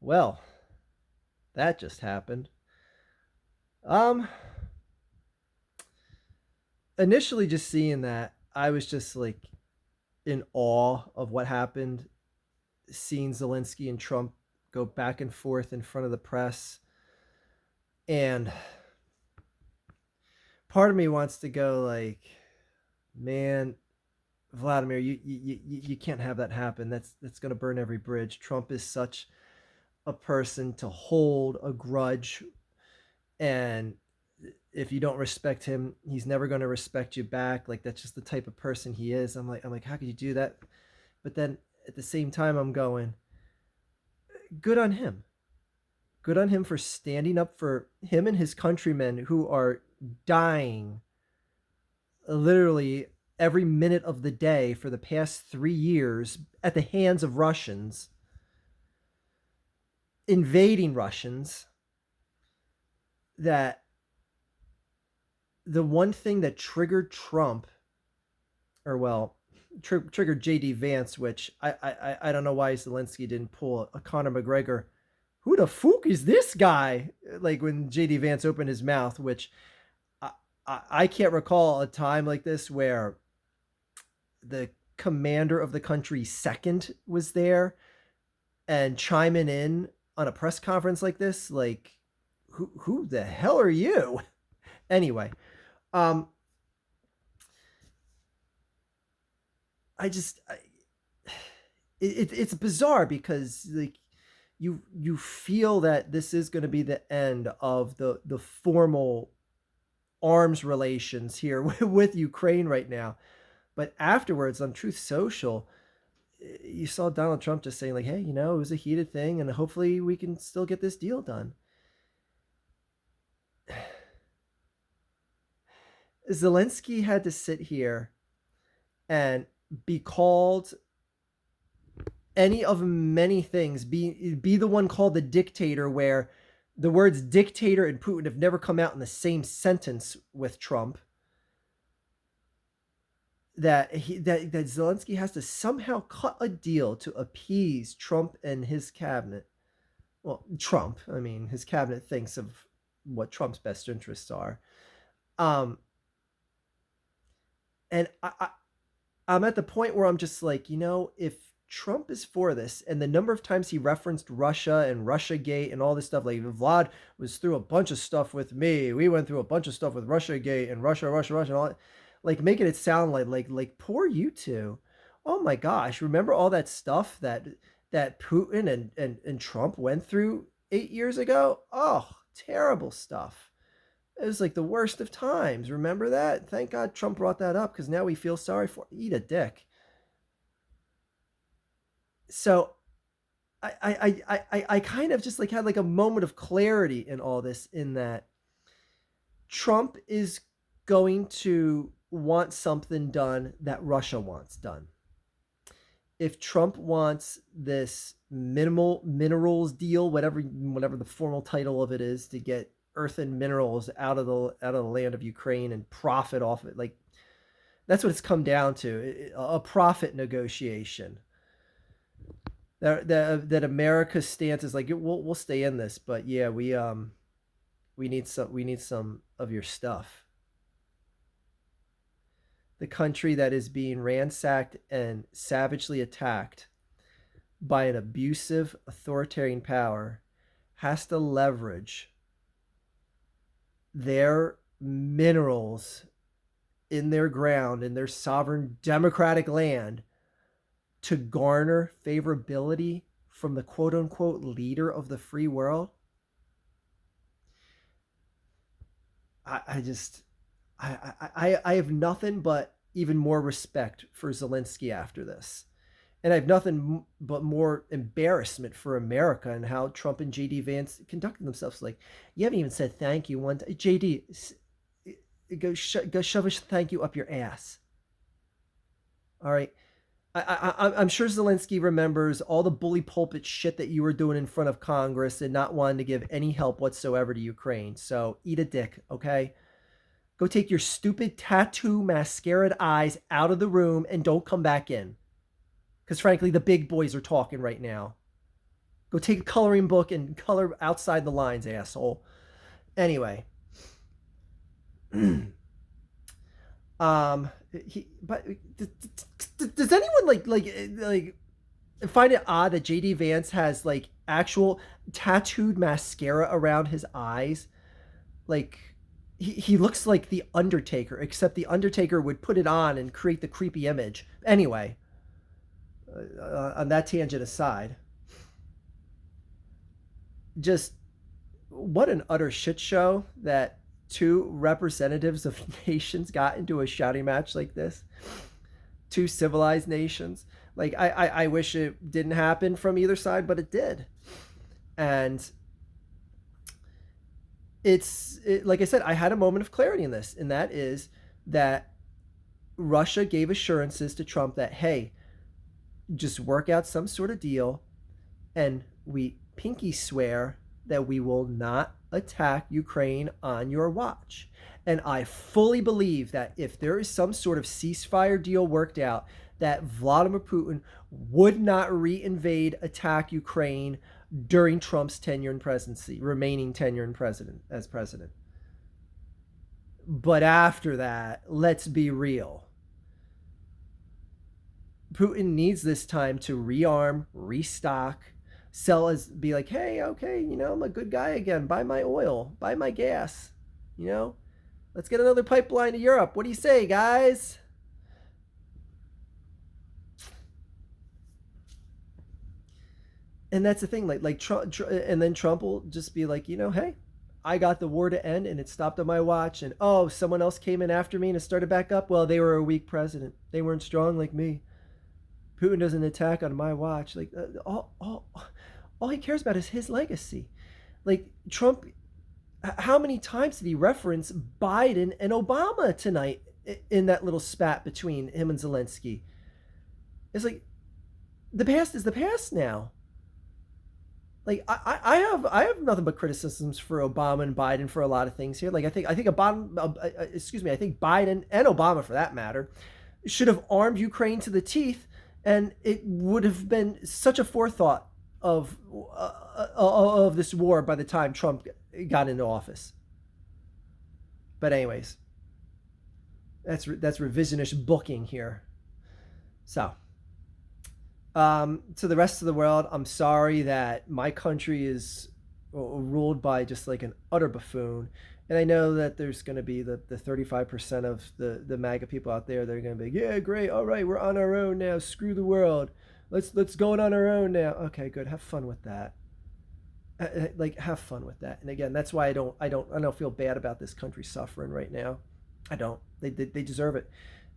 Well, that just happened. Um, Initially just seeing that, I was just like in awe of what happened, seeing Zelensky and Trump go back and forth in front of the press. And part of me wants to go like, man, Vladimir, you can't have that happen. That's going to burn every bridge. Trump is such a person to hold a grudge, and if you don't respect him, he's never going to respect you back. Like that's just the type of person he is. I'm like, how could you do that? But then at the same time, I'm going, good on him. Good on him for standing up for him and his countrymen who are dying literally every minute of the day for the past 3 years at the hands of Russians, invading Russians. That the one thing that triggered Trump, or well, triggered JD Vance, which I don't know why Zelensky didn't pull a Conor McGregor. Who the fuck is this guy? Like when JD Vance opened his mouth, which I can't recall a time like this where the commander of the country's second was there and chiming in on a press conference like this. Like, who the hell are you? Anyway, um, I just it's bizarre because like you feel that this is going to be the end of the formal arms relations here with Ukraine right now. But afterwards on Truth Social, you saw Donald Trump just saying like, "Hey, it was a heated thing, and hopefully we can still get this deal done." Zelensky had to sit here and be called any of many things, be the one called the dictator, where the words dictator and Putin have never come out in the same sentence with Trump. That Zelensky has to somehow cut a deal to appease Trump and his cabinet. Well, Trump, I mean, his cabinet thinks of what Trump's best interests are. Um, and I'm at the point where I'm just like, if Trump is for this, and the number of times he referenced Russia and Russiagate and all this stuff, like Vlad was through a bunch of stuff with me. We went through a bunch of stuff with Russiagate and Russia, and all that, like making it sound like poor you two. Oh my gosh, remember all that stuff that Putin and Trump went through 8 years ago? Oh, terrible stuff. It was like the worst of times. Remember that? Thank God Trump brought that up because now we feel sorry for. Eat a dick. So I kind of just like had like a moment of clarity in all this, in that Trump is going to want something done that Russia wants done. If Trump wants this minimal minerals deal, whatever the formal title of it is, to get earth and minerals out of the land of Ukraine and profit off it, like that's what it's come down to, a profit negotiation. That America's stance is like, we'll stay in this, but yeah, we need some of your stuff. The country that is being ransacked and savagely attacked by an abusive authoritarian power has to leverage their minerals in their ground, in their sovereign democratic land, to garner favorability from the quote unquote leader of the free world. I just I have nothing but even more respect for Zelensky after this. And I have nothing but more embarrassment for America and how Trump and JD Vance conducted themselves. Like, you haven't even said thank you one time. JD, go shove a thank you up your ass. All right. I'm sure Zelensky remembers all the bully pulpit shit that you were doing in front of Congress and not wanting to give any help whatsoever to Ukraine. So eat a dick, okay? Go take your stupid tattoo mascaraed eyes out of the room and don't come back in. Because frankly, the big boys are talking right now. Go take a coloring book and color outside the lines, asshole. Anyway, but does anyone like find it odd that JD Vance has like actual tattooed mascara around his eyes? Like he looks like the Undertaker, except the Undertaker would put it on and create the creepy image. Anyway, on that tangent aside, just what an utter shit show that two representatives of nations got into a shouting match like this. Two civilized nations. Like I wish it didn't happen from either side, but it did. And like I said, I had a moment of clarity in this, and that is that Russia gave assurances to Trump that, hey, just work out some sort of deal, and we pinky swear that we will not attack Ukraine on your watch. And I fully believe that if there is some sort of ceasefire deal worked out, that Vladimir Putin would not reinvade, attack Ukraine during Trump's tenure in presidency, remaining tenure in as president. But after that, let's be real. Putin needs this time to rearm, restock, be like, hey, okay, I'm a good guy again. Buy my oil, buy my gas, let's get another pipeline to Europe. What do you say, guys? And that's the thing, like Trump, and then Trump will just be like, hey, I got the war to end and it stopped on my watch, and oh, someone else came in after me and it started back up. Well, they were a weak president. They weren't strong like me. Putin doesn't attack on my watch. Like all he cares about is his legacy. Like Trump, how many times did he reference Biden and Obama tonight in that little spat between him and Zelensky? It's like the past is the past now. Like I have nothing but criticisms for Obama and Biden for a lot of things here. Like I think Biden and Obama, for that matter, should have armed Ukraine to the teeth, and it would have been such a forethought of this war by the time Trump got into office. But anyways, that's revisionist booking here. So, to the rest of the world, I'm sorry that my country is ruled by just like an utter buffoon. And I know that there's going to be the 35% of the MAGA people out there that are going to be, yeah, great, all right, we're on our own now, screw the world, let's go on our own now. Okay, good, have fun with that. Like, have fun with that. And again, that's why I don't feel bad about this country suffering right now. I don't. They deserve it.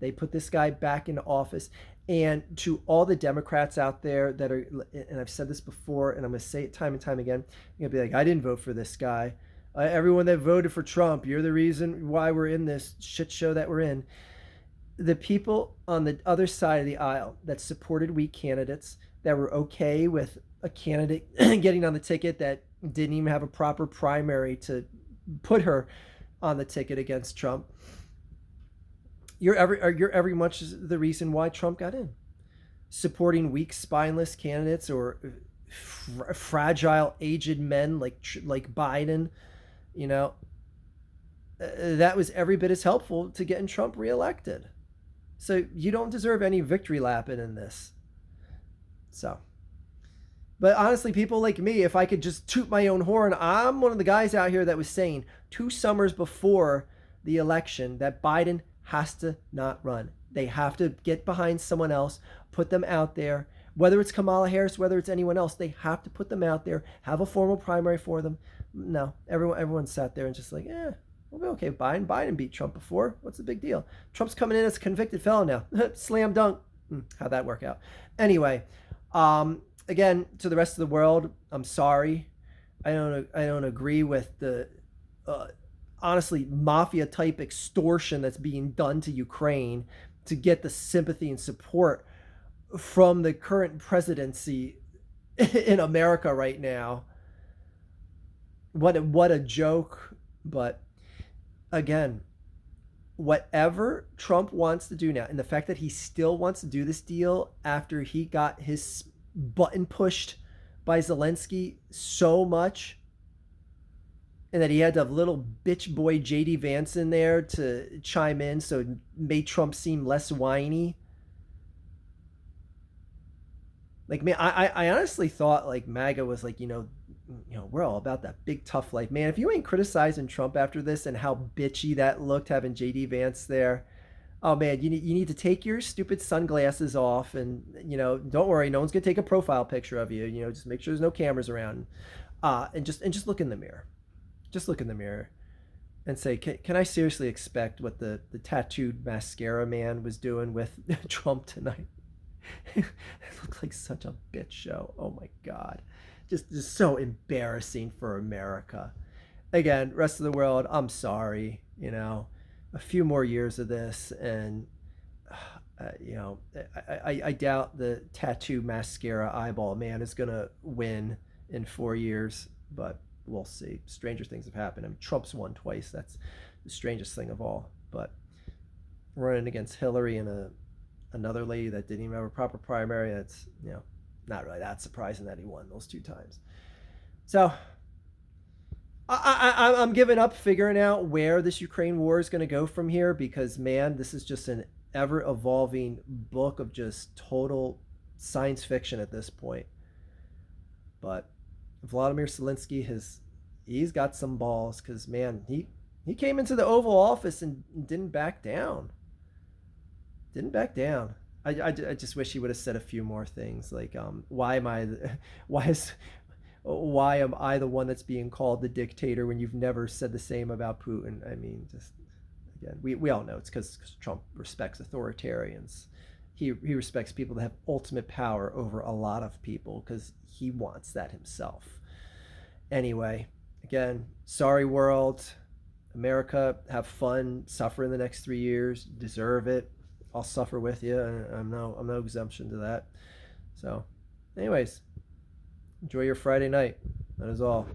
They put this guy back into office. And to all the Democrats out there that are, and I've said this before, and I'm going to say it time and time again, you're going to be like, I didn't vote for this guy. Everyone that voted for Trump, you're the reason why we're in this shit show that we're in. The people on the other side of the aisle that supported weak candidates, that were okay with a candidate getting on the ticket that didn't even have a proper primary to put her on the ticket against Trump, you're every much the reason why Trump got in. Supporting weak, spineless candidates or fragile, aged men like Biden, that was every bit as helpful to getting Trump reelected. So you don't deserve any victory lapping in this. So, but honestly, people like me, if I could just toot my own horn, I'm one of the guys out here that was saying 2 summers before the election that Biden has to not run. They have to get behind someone else, put them out there. Whether it's Kamala Harris, whether it's anyone else, they have to put them out there, have a formal primary for them. No, everyone sat there and just like, we'll be okay. Biden beat Trump before. What's the big deal? Trump's coming in as a convicted felon now. Slam dunk. How'd that work out? Anyway, again, to the rest of the world, I'm sorry. I don't agree with the honestly mafia type extortion that's being done to Ukraine to get the sympathy and support from the current presidency in America right now. What a joke. But again, whatever Trump wants to do now, and the fact that he still wants to do this deal after he got his button pushed by Zelensky so much, and that he had to have little bitch boy JD Vance in there to chime in, so it made Trump seem less whiny. Like, man, I honestly thought like MAGA was like, we're all about that big tough life, man. If you ain't criticizing Trump after this and how bitchy that looked having JD Vance there, oh man, you need to take your stupid sunglasses off, and don't worry, no one's gonna take a profile picture of you. Just make sure there's no cameras around, and just look in the mirror, just look in the mirror, and say, can I seriously expect what the tattooed mascara man was doing with Trump tonight? It looked like such a bitch show. Oh my god, just so embarrassing for America. Again, rest of the world, I'm sorry. A few more years of this, and you know, I doubt the tattoo mascara eyeball man is gonna win in 4 years, but we'll see. Stranger things have happened. I mean, Trump's won twice. That's the strangest thing of all. But running against Hillary and another lady that didn't even have a proper primary, that's not really that surprising that he won those 2 times. So I'm giving up figuring out where this Ukraine war is going to go from here, because man, this is just an ever evolving book of just total science fiction at this point. But Vladimir Zelensky he's got some balls, because man, he came into the Oval Office and didn't back down. Didn't back down. I just wish he would have said a few more things, like why am I why is why am I the one that's being called the dictator when you've never said the same about Putin? I mean, just again, we all know it's because Trump respects authoritarians. He respects people that have ultimate power over a lot of people because he wants that himself. Anyway, again, sorry world, America, have fun, suffer in the next 3 years, deserve it. I'll suffer with you. I'm no exemption to that. So, anyways, enjoy your Friday night. That is all.